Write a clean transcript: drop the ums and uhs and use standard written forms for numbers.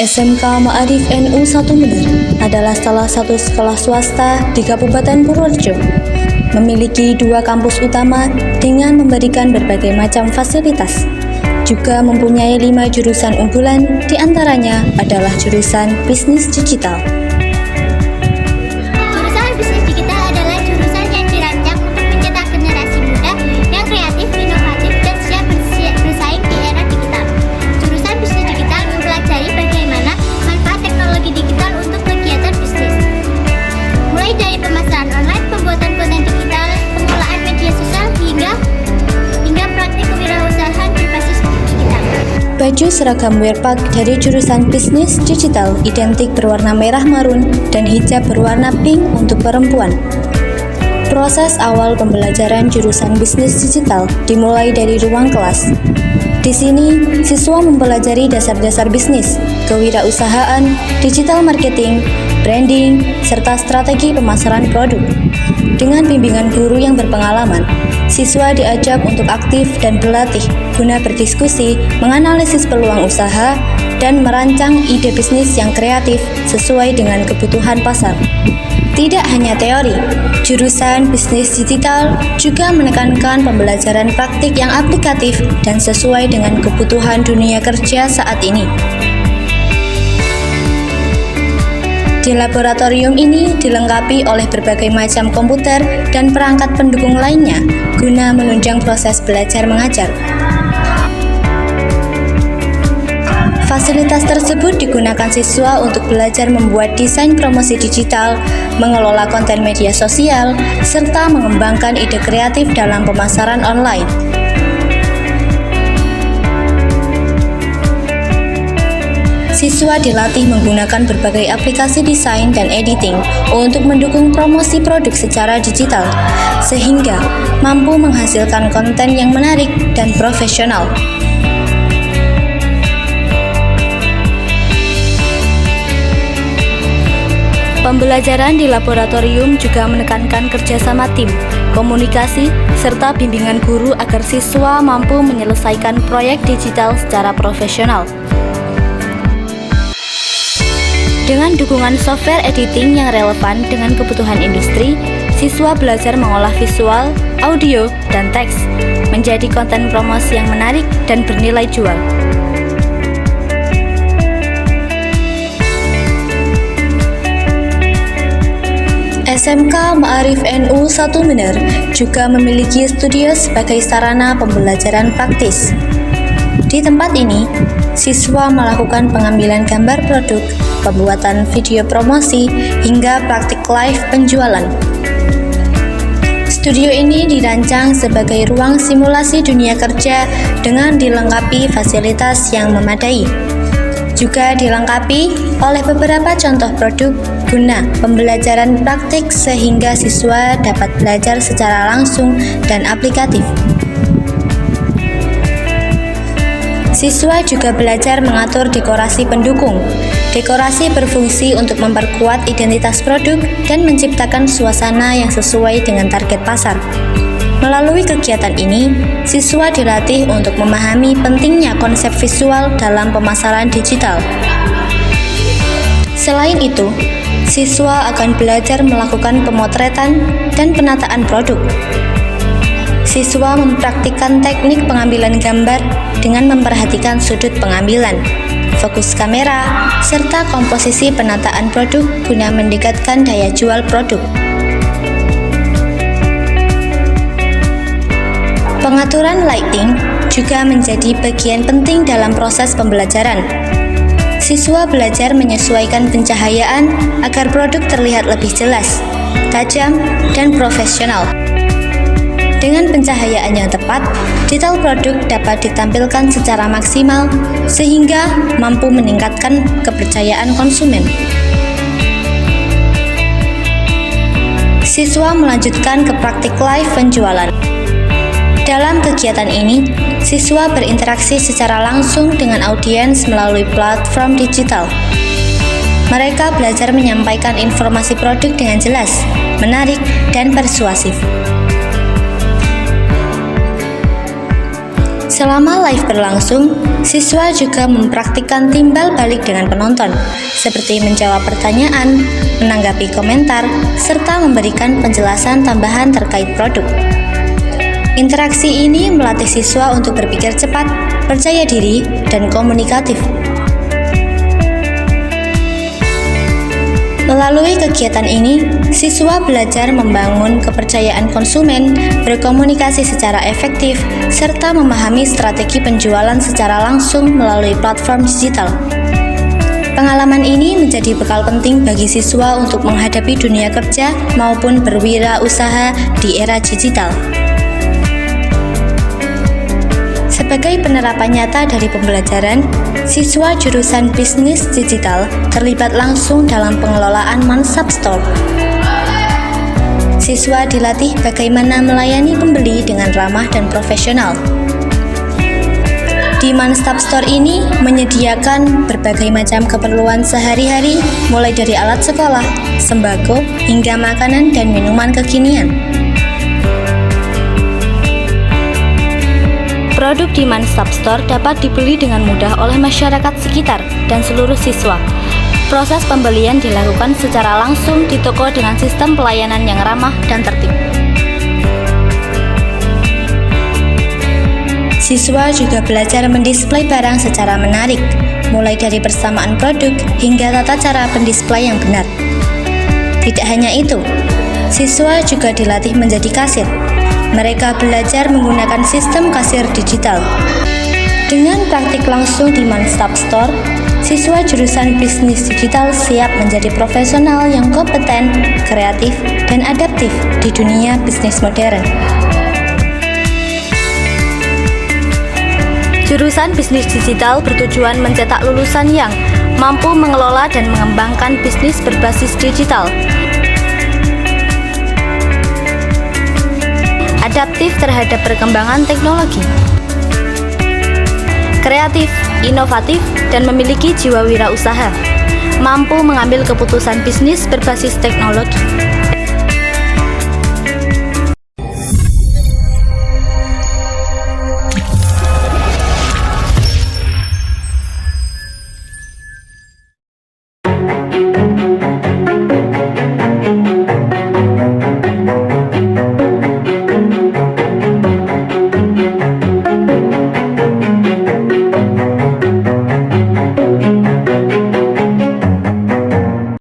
SMK Ma'arif NU 1 Mener adalah salah satu sekolah swasta di Kabupaten Purworejo. Memiliki 2 kampus utama dengan memberikan berbagai macam fasilitas. Juga mempunyai 5 jurusan unggulan, diantaranya adalah jurusan Bisnis Digital. Jurusan Bisnis Digital adalah jurusan yang dirancang untuk mencetak generasi muda yang kreatif, inovatif, dan siap bersaing di era digital. Jurusan Bisnis Digital mempelajari bagaimana manfaat teknologi digital untuk kegiatan bisnis. Mulai dari pemasaran online, pembuatan konten digital, pengolahan media sosial, hingga praktik kewirausahaan berbasis digital. Baju seragam wearpack dari jurusan Bisnis Digital identik berwarna merah marun dan hijab berwarna pink untuk perempuan. Proses awal pembelajaran jurusan Bisnis Digital dimulai dari ruang kelas. Di sini, siswa mempelajari dasar-dasar bisnis, kewirausahaan, digital marketing, branding, serta strategi pemasaran produk. Dengan bimbingan guru yang berpengalaman, siswa diajak untuk aktif dan berlatih guna berdiskusi, menganalisis peluang usaha, dan merancang ide bisnis yang kreatif sesuai dengan kebutuhan pasar. Tidak hanya teori, jurusan Bisnis Digital juga menekankan pembelajaran praktik yang aplikatif dan sesuai dengan kebutuhan dunia kerja saat ini. Di laboratorium ini dilengkapi oleh berbagai macam komputer dan perangkat pendukung lainnya guna menunjang proses belajar mengajar. Fasilitas tersebut digunakan siswa untuk belajar membuat desain promosi digital, mengelola konten media sosial, serta mengembangkan ide kreatif dalam pemasaran online. Siswa dilatih menggunakan berbagai aplikasi desain dan editing untuk mendukung promosi produk secara digital, sehingga mampu menghasilkan konten yang menarik dan profesional. Pembelajaran di laboratorium juga menekankan kerjasama tim, komunikasi, serta bimbingan guru agar siswa mampu menyelesaikan proyek digital secara profesional. Dengan dukungan software editing yang relevan dengan kebutuhan industri, siswa belajar mengolah visual, audio, dan teks menjadi konten promosi yang menarik dan bernilai jual. SMK Ma'arif NU 1 Mener juga memiliki studio sebagai sarana pembelajaran praktis. Di tempat ini, siswa melakukan pengambilan gambar produk, pembuatan video promosi, hingga praktik live penjualan. Studio ini dirancang sebagai ruang simulasi dunia kerja dengan dilengkapi fasilitas yang memadai. Juga dilengkapi oleh beberapa contoh produk guna pembelajaran praktik sehingga siswa dapat belajar secara langsung dan aplikatif. Siswa juga belajar mengatur dekorasi pendukung. Dekorasi berfungsi untuk memperkuat identitas produk dan menciptakan suasana yang sesuai dengan target pasar. Melalui kegiatan ini, siswa dilatih untuk memahami pentingnya konsep visual dalam pemasaran digital. Selain itu, siswa akan belajar melakukan pemotretan dan penataan produk. Siswa mempraktikkan teknik pengambilan gambar dengan memperhatikan sudut pengambilan, fokus kamera, serta komposisi penataan produk guna meningkatkan daya jual produk. Pengaturan lighting juga menjadi bagian penting dalam proses pembelajaran. Siswa belajar menyesuaikan pencahayaan agar produk terlihat lebih jelas, tajam, dan profesional. Dengan pencahayaan yang tepat, detail produk dapat ditampilkan secara maksimal sehingga mampu meningkatkan kepercayaan konsumen. Siswa melanjutkan ke praktik live penjualan. Dalam kegiatan ini, siswa berinteraksi secara langsung dengan audiens melalui platform digital. Mereka belajar menyampaikan informasi produk dengan jelas, menarik, dan persuasif. Selama live berlangsung, siswa juga mempraktikkan timbal balik dengan penonton, seperti menjawab pertanyaan, menanggapi komentar, serta memberikan penjelasan tambahan terkait produk. Interaksi ini melatih siswa untuk berpikir cepat, percaya diri, dan komunikatif. Melalui kegiatan ini, siswa belajar membangun kepercayaan konsumen, berkomunikasi secara efektif, serta memahami strategi penjualan secara langsung melalui platform digital. Pengalaman ini menjadi bekal penting bagi siswa untuk menghadapi dunia kerja maupun berwirausaha di era digital. Sebagai penerapan nyata dari pembelajaran, siswa jurusan bisnis digital terlibat langsung dalam pengelolaan Mansap Store. Siswa dilatih bagaimana melayani pembeli dengan ramah dan profesional. Di Mansap Store ini menyediakan berbagai macam keperluan sehari-hari, mulai dari alat sekolah, sembako, hingga makanan dan minuman kekinian. Produk di Mansap Store dapat dibeli dengan mudah oleh masyarakat sekitar dan seluruh siswa. Proses pembelian dilakukan secara langsung di toko dengan sistem pelayanan yang ramah dan tertib. Siswa juga belajar mendisplay barang secara menarik, mulai dari persamaan produk hingga tata cara pendisplay yang benar. Tidak hanya itu, siswa juga dilatih menjadi kasir. Mereka belajar menggunakan sistem kasir digital. Dengan praktik langsung di Mansap Store, siswa jurusan bisnis digital siap menjadi profesional yang kompeten, kreatif, dan adaptif di dunia bisnis modern. Jurusan bisnis digital bertujuan mencetak lulusan yang mampu mengelola dan mengembangkan bisnis berbasis digital, adaptif terhadap perkembangan teknologi, kreatif, inovatif, dan memiliki jiwa wirausaha, mampu mengambil keputusan bisnis berbasis teknologi.